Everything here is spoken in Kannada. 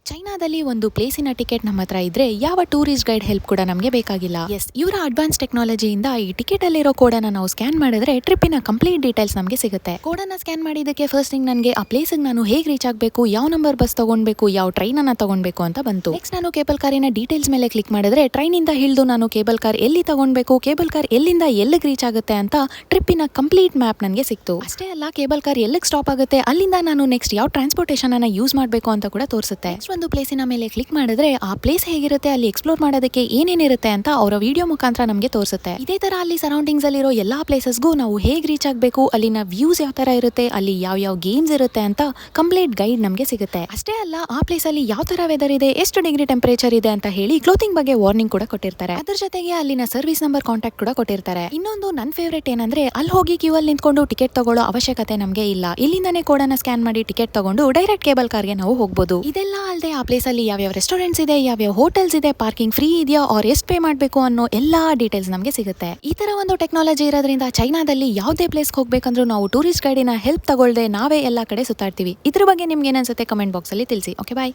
ಚೈನಾದಲ್ಲಿ ಒಂದು ಪ್ಲೇಸಿನ ಟಿಕೆಟ್ ನಮ್ಮ ಹತ್ರ ಇದ್ರೆ ಯಾವ ಟೂರಿಸ್ಟ್ ಗೈಡ್ ಹೆಲ್ಪ್ ಕೂಡ ನಮಗೆ ಬೇಕಾಗಿಲ್ಲ. ಇವರ ಅಡ್ವಾನ್ಸ್ ಟೆಕ್ನಾಲಜಿಯಿಂದ ಈ ಟಿಕೆಟ್ ಅಲ್ಲಿರೋ ಕೋಡನ್ನ ನಾವು ಸ್ಕ್ಯಾನ್ ಮಾಡಿದ್ರೆ ಟ್ರಿಪ್ಪಿನ ಕಂಪ್ಲೀಟ್ ಡೀಟೇಲ್ಸ್ ನಮಗೆ ಸಿಗುತ್ತೆ. ಕೋಡನ್ನ ಸ್ಕ್ಯಾನ್ ಮಾಡಿದಕ್ಕೆ ಫಸ್ಟ್ ಥಿಂಗ್ ನನಗೆ ಆ ಪ್ಲೇಸ್ಗೆ ನಾನು ಹೇಗೆ ರೀಚ್ ಆಗಬೇಕು, ಯಾವ ನಂಬರ್ ಬಸ್ ತಗೊಳ್ಬೇಕು, ಯಾವ ಟ್ರೈನ್ ಅನ್ನ ತಗೊಳ್ಬೇಕು ಅಂತ ಬಂತು. ನೆಕ್ಸ್ಟ್ ನಾನು ಕೇಬಲ್ ಕಾರಿನ ಡೀಟೇಲ್ಸ್ ಮೇಲೆ ಕ್ಲಿಕ್ ಮಾಡಿದ್ರೆ ಟ್ರೈನ್ ಇಂದ ಹಿಡಿದು ನಾನು ಕೇಬಲ್ ಕಾರ್ ಎಲ್ಲಿ ತಗೊಳ್ಬೇಕು, ಕೇಬಲ್ ಕಾರ್ ಎಲ್ಲಿಂದ ಎಲ್ಲಿಗೆ ರೀಚ್ ಆಗುತ್ತೆ ಅಂತ ಟ್ರಿಪ್ಪಿನ ಕಂಪ್ಲೀಟ್ ಮ್ಯಾಪ್ ನನಗೆ ಸಿಕ್ತು. ಅಷ್ಟೇ ಅಲ್ಲ, ಕೇಬಲ್ ಕಾರ್ ಎಲ್ಲಿಗೆ ಸ್ಟಾಪ್ ಆಗುತ್ತೆ, ಅಲ್ಲಿಂದ ನಾನು ನೆಕ್ಸ್ಟ್ ಯಾವ ಟ್ರಾನ್ಸ್ಪೋರ್ಟೇಷನ್ ಅನ್ನ ಯೂಸ್ ಮಾಡಬೇಕು ಅಂತ ಕೂಡ ತೋರಿಸುತ್ತೆ. ಒಂದು ಪ್ಲೇಸಿನ ಮೇಲೆ ಕ್ಲಿಕ್ ಮಾಡಿದ್ರೆ ಆ ಪ್ಲೇಸ್ ಹೇಗಿರುತ್ತೆ, ಅಲ್ಲಿ ಎಕ್ಸ್ಪ್ಲೋರ್ ಮಾಡೋದಕ್ಕೆ ಏನೇನಿರುತ್ತೆ ಅಂತ ಅವರ ವಿಡಿಯೋ ಮುಖಾಂತರ ನಮಗೆ ತೋರಿಸುತ್ತೆ. ಇದೇ ತರ ಅಲ್ಲಿ ಸರೌಂಡಿಂಗ್ಸ್ ಅಲ್ಲಿರೋ ಎಲ್ಲಾ ಪ್ಲೇಸಸ್ಗೂ ನಾವು ಹೇಗೆ ರೀಚ್ ಆಗಬೇಕು, ಅಲ್ಲಿನ ವ್ಯೂಸ್ ಯಾವ ತರ ಇರುತ್ತೆ, ಅಲ್ಲಿ ಯಾವ ಗೇಮ್ಸ್ ಇರುತ್ತೆ ಅಂತ ಕಂಪ್ಲೀಟ್ ಗೈಡ್ ನಮಗೆ ಸಿಗುತ್ತೆ. ಅಷ್ಟೇ ಅಲ್ಲ, ಆ ಪ್ಲೇಸ್ ಅಲ್ಲಿ ಯಾವ ತರ ವೆದರ್ ಇದೆ, ಎಷ್ಟು ಡಿಗ್ರಿ ಟೆಂಪರೇಚರ್ ಇದೆ ಅಂತ ಹೇಳಿ ಕ್ಲೋತಿಂಗ್ ಬಗ್ಗೆ ವಾರ್ನಿಂಗ್ ಕೂಡ ಕೊಟ್ಟಿರ್ತಾರೆ. ಅದ್ರ ಜೊತೆಗೆ ಅಲ್ಲಿನ ಸರ್ವಿಸ್ ನಂಬರ್ ಕಾಂಟ್ಯಾಕ್ಟ್ ಕೂಡ ಕೊಟ್ಟಿರ್ತಾರೆ. ಇನ್ನೊಂದು ನನ್ನ ಫೇವರೇಟ್ ಏನಂದ್ರೆ, ಅಲ್ಲಿ ಹೋಗಿ ಕ್ಯೂ ಅಲ್ಲಿ ನಿಂತ್ಕೊಂಡು ಟಿಕೆಟ್ ತಗೊಳ್ಳೋ ಅವಶ್ಯಕತೆ ನಮಗೆ ಇಲ್ಲ. ಇಲ್ಲಿಂದಾನೇ ಕೋಡನ್ನ ಸ್ಕ್ಯಾನ್ ಮಾಡಿ ಟಿಕೆಟ್ ತಗೊಂಡು ಡೈರೆಕ್ಟ್ ಕೇಬಲ್ ಕಾರ್ಗೆ ನಾವು ಹೋಗಬಹುದು. ಇದೆಲ್ಲ ಅಲ್ಲದೆ ಆ ಪ್ಲೇಸ್ ಅಲ್ಲಿ ಯಾವ್ಯಾವ ರೆಸ್ಟೋರೆಂಟ್ಸ್ ಇದೆ, ಯಾವ್ಯಾವ ಹೋಟೆಲ್ಸ್ ಇದೆ, ಪಾರ್ಕಿಂಗ್ ಫ್ರೀ ಇದೆಯಾ ಆರ್ ಎಷ್ಟು ಪೇ ಮಾಡಬೇಕು ಅನ್ನೋ ಎಲ್ಲಾ ಡೀಟೇಲ್ಸ್ ನಮಗೆ ಸಿಗುತ್ತೆ. ಈ ತರ ಒಂದು ಟೆಕ್ನಾಲಜಿ ಇರೋದ್ರಿಂದ ಚೈನಾದಲ್ಲಿ ಯಾವುದೇ ಪ್ಲೇಸ್ಗೆ ಹೋಗ್ಬೇಕಂದ್ರೂ ನಾವು ಟೂರಿಸ್ಟ್ ಗೈಡಿನ ಹೆಲ್ಪ್ ತಗೊಳ್ಳದೆ ನಾವೇ ಎಲ್ಲಾ ಕಡೆ ಸುತ್ತಾಡ್ತೀವಿ. ಇದ್ರ ಬಗ್ಗೆ ನಿಮ್ಗೆ ಏನನ್ಸುತ್ತೆ ಕಮೆಂಟ್ ಬಾಕ್ಸ್ ಅಲ್ಲಿ ತಿಳಿಸಿ. ಓಕೆ, ಬಾಯ್.